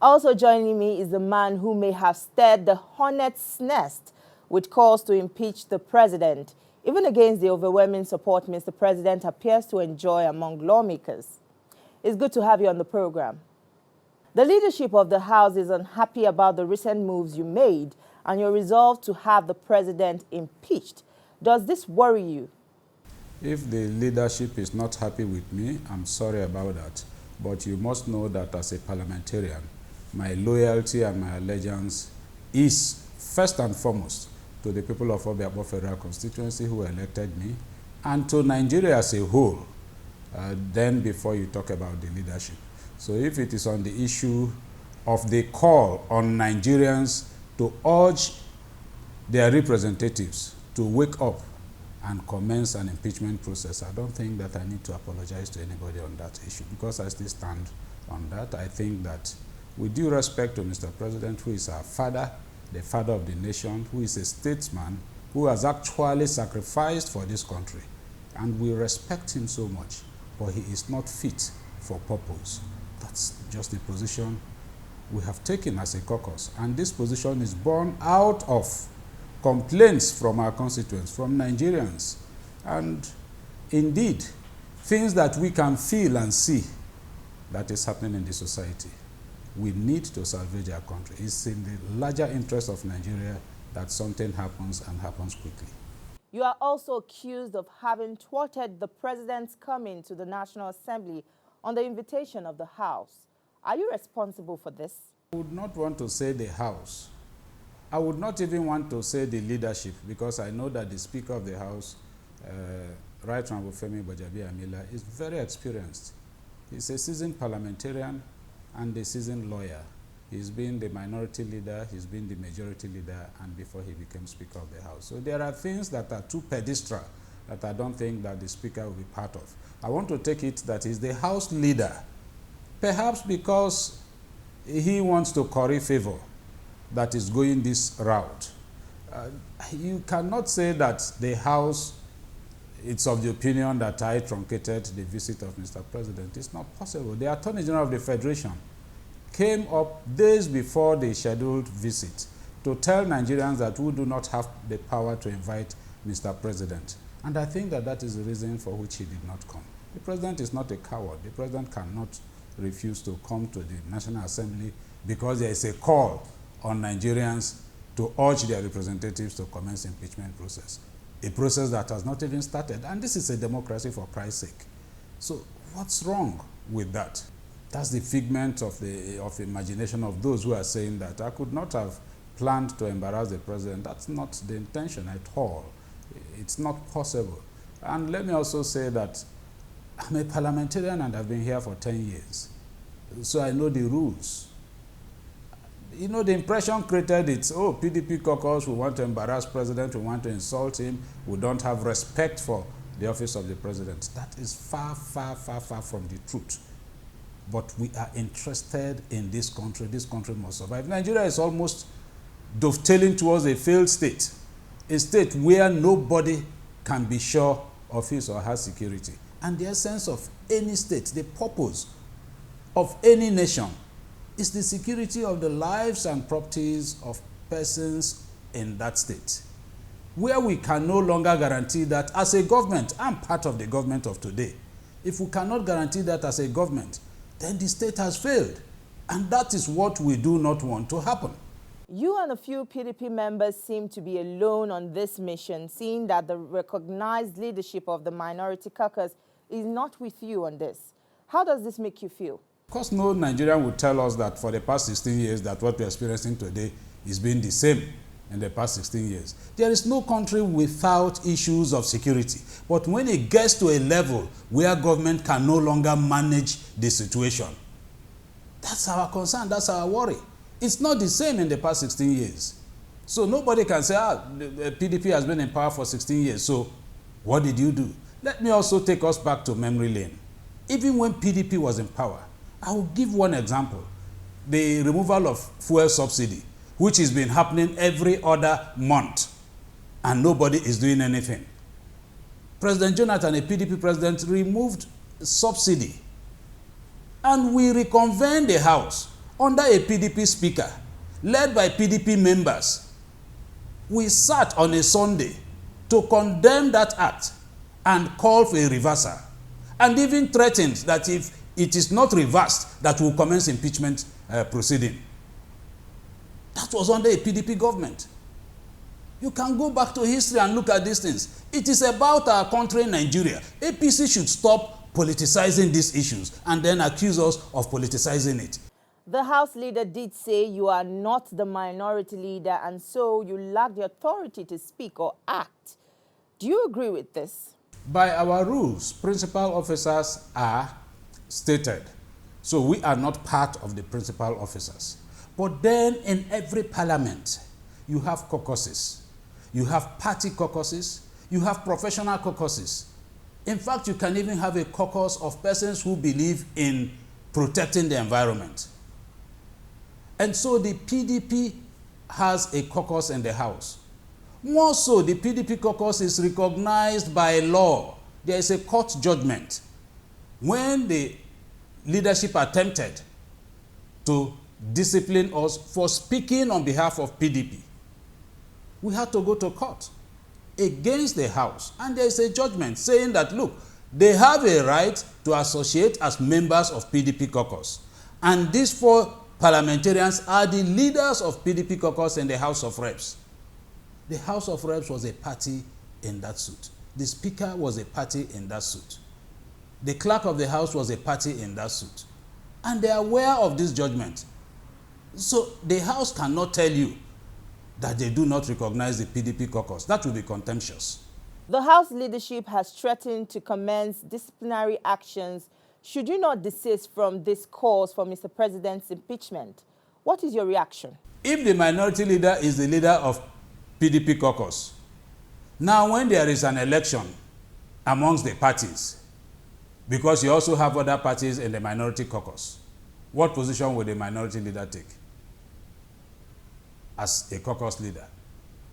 Also joining me is the man who may have stirred the hornet's nest with calls to impeach the president, even against the overwhelming support Mr. President appears to enjoy among lawmakers. It's good to have you on the program. The leadership of the House is unhappy about the recent moves you made and your resolve to have the president impeached. Does this worry you? If the leadership is not happy with me, I'm sorry about that. But you must know that as a parliamentarian, my loyalty and my allegiance is first and foremost to the people of Obiakpo Federal Constituency who elected me and to Nigeria as a whole, then before you talk about the leadership. So if it is on the issue of the call on Nigerians to urge their representatives to wake up and commence an impeachment process, I don't think that I need to apologize to anybody on that issue because I still stand on that. I think that with due respect to Mr. President, who is our father, the father of the nation, who is a statesman, who has actually sacrificed for this country, and we respect him so much, but he is not fit for purpose. That's just the position we have taken as a caucus, and this position is born out of complaints from our constituents, from Nigerians, and indeed, things that we can feel and see that is happening in the society. We need to salvage our country. It's in the larger interest of Nigeria that something happens and happens quickly. You are also accused of having thwarted the president's coming to the National Assembly on the invitation of the House. Are you responsible for this? I would not want to say the House. I would not even want to say the leadership because I know that the Speaker of the House, Right Honorable Femi Gbajabiamila, is very experienced. He's a seasoned parliamentarian and a seasoned lawyer. He's been the minority leader, he's been the majority leader, and before he became Speaker of the House. So there are things that are too pedestral that I don't think that the Speaker will be part of. I want to take it that he's the House leader, perhaps because he wants to curry favor that is going this route. You cannot say that the House, it's of the opinion that I truncated the visit of Mr. President. It's not possible. The Attorney General of the Federation came up days before the scheduled visit to tell Nigerians that we do not have the power to invite Mr. President. And I think that that is the reason for which he did not come. The President is not a coward. The President cannot refuse to come to the National Assembly because there is a call on Nigerians to urge their representatives to commence impeachment process. A process that has not even started. And this is a democracy, for Christ's sake. So what's wrong with that? That's the figment of the imagination of those who are saying that I could not have planned to embarrass the president. That's not the intention at all. It's not possible. And let me also say that I'm a parliamentarian and I've been here for 10 years. So I know the rules. You know, the impression created, it's, oh, PDP caucus, we want to embarrass president, we want to insult him, we don't have respect for the office of the president. That is far, far, far, far from the truth. But we are interested in this country. This country must survive. Nigeria is almost dovetailing towards a failed state, a state where nobody can be sure of his or her security. And the essence of any state, the purpose of any nation, is the security of the lives and properties of persons in that state. Where we can no longer guarantee that as a government, I'm part of the government of today. If we cannot guarantee that as a government, then the state has failed. And that is what we do not want to happen. You and a few PDP members seem to be alone on this mission, seeing that the recognized leadership of the minority caucus is not with you on this. How does this make you feel? Of course, no Nigerian would tell us that for the past 16 years that what we're experiencing today is being the same in the past 16 years. There is no country without issues of security. But when it gets to a level where government can no longer manage the situation, that's our concern, that's our worry. It's not the same in the past 16 years. So nobody can say, the PDP has been in power for 16 years, so what did you do? Let me also take us back to memory lane. Even when PDP was in power, I will give one example. The removal of fuel subsidy, which has been happening every other month, and nobody is doing anything. President Jonathan, a PDP president, removed subsidy. And we reconvened the House under a PDP speaker, led by PDP members, we sat on a Sunday to condemn that act and call for a reversal, and even threatened that if it is not reversed, that will commence impeachment proceeding. That was under a PDP government. You can go back to history and look at these things. It is about our country, Nigeria. APC should stop politicizing these issues and then accuse us of politicizing it. The House leader did say you are not the minority leader and so you lack the authority to speak or act. Do you agree with this? By our rules, principal officers are stated. So we are not part of the principal officers. But then in every parliament, you have caucuses. You have party caucuses. You have professional caucuses. In fact, you can even have a caucus of persons who believe in protecting the environment. And so the PDP has a caucus in the House. More so, the PDP caucus is recognized by law. There is a court judgment. When the leadership attempted to discipline us for speaking on behalf of PDP, we had to go to court against the House. And there is a judgment saying that, look, they have a right to associate as members of PDP caucus. And these 4 parliamentarians are the leaders of PDP caucus in the House of Reps. The House of Reps was a party in that suit. The Speaker was a party in that suit. The Clerk of the House was a party in that suit. And they are aware of this judgment. So the House cannot tell you that they do not recognize the PDP caucus. That will be contemptuous. The House leadership has threatened to commence disciplinary actions should you not desist from this calls for Mr. President's impeachment. What is your reaction? If the minority leader is the leader of PDP caucus, now when there is an election amongst the parties, because you also have other parties in the minority caucus, what position will the minority leader take as a caucus leader?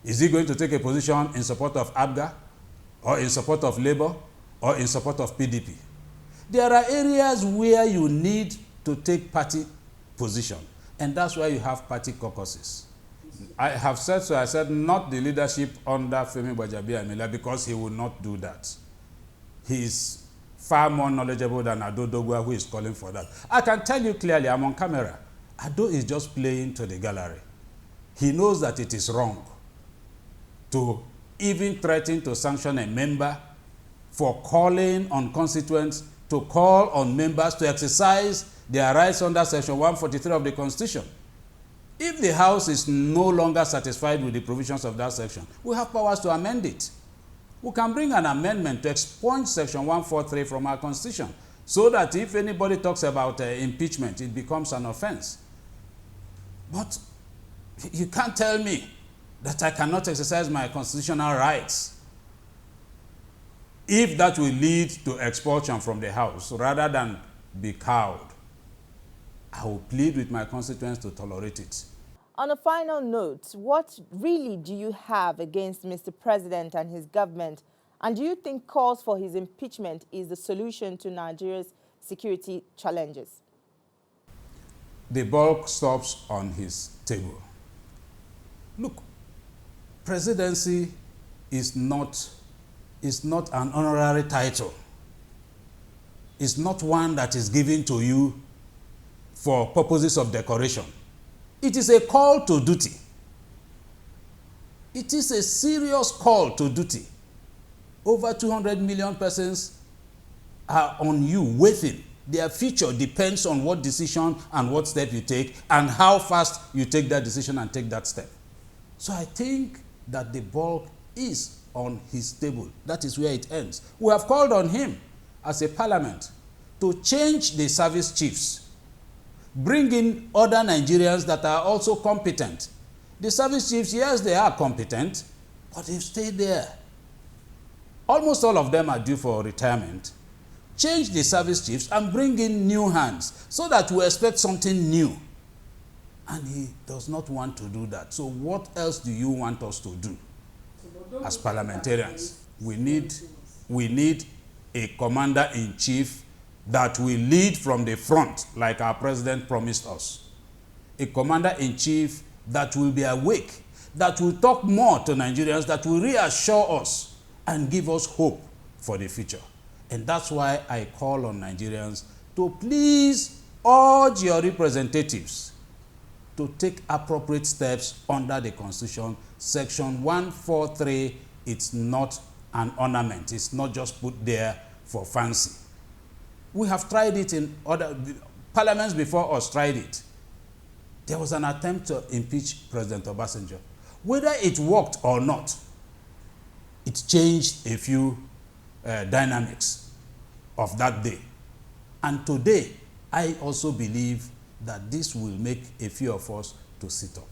Is he going to take a position in support of ABGA, or in support of Labour, or in support of PDP? There are areas where you need to take party position, and that's why you have party caucuses. I have said so. I said not the leadership under Femi Gbajabiamila, because he will not do that. He is far more knowledgeable than Ado Dogwa, who is calling for that. I can tell you clearly, I'm on camera. Ado is just playing to the gallery. He knows that it is wrong to even threaten to sanction a member for calling on constituents to call on members to exercise their rights under Section 143 of the Constitution. If the House is no longer satisfied with the provisions of that section, we have powers to amend it. We can bring an amendment to expunge Section 143 from our Constitution, so that if anybody talks about impeachment, it becomes an offense. But you can't tell me that I cannot exercise my constitutional rights if that will lead to expulsion from the House rather than be cowed. I will plead with my constituents to tolerate it. On a final note, what really do you have against Mr. President and his government? And do you think calls for his impeachment is the solution to Nigeria's security challenges? The bulk stops on his table. Look, presidency is not an honorary title. It's not one that is given to you for purposes of decoration. It is a call to duty. It is a serious call to duty. Over 200 million persons are on you waiting. Their future depends on what decision and what step you take and how fast you take that decision and take that step. So I think that the ball is on his table. That is where it ends. We have called on him as a parliament to change the service chiefs, bring in other Nigerians that are also competent. The service chiefs, yes, they are competent, but they've stayed there. Almost all of them are due for retirement. Change the service chiefs and bring in new hands so that we expect something new. And he does not want to do that. So what else do you want us to do as parliamentarians? We need a commander-in-chief that will lead from the front like our president promised us. a commander-in-chief that will be awake, that will talk more to Nigerians, that will reassure us and give us hope for the future. And that's why I call on Nigerians to please urge your representatives to take appropriate steps under the Constitution. Section 143, it's not an ornament. It's not just put there for fancy. We have tried it in other parliaments before us, tried it. There was an attempt to impeach President Obasanjo. Whether it worked or not, it changed a few dynamics of that day. And today, I also believe that this will make a few of us to sit up.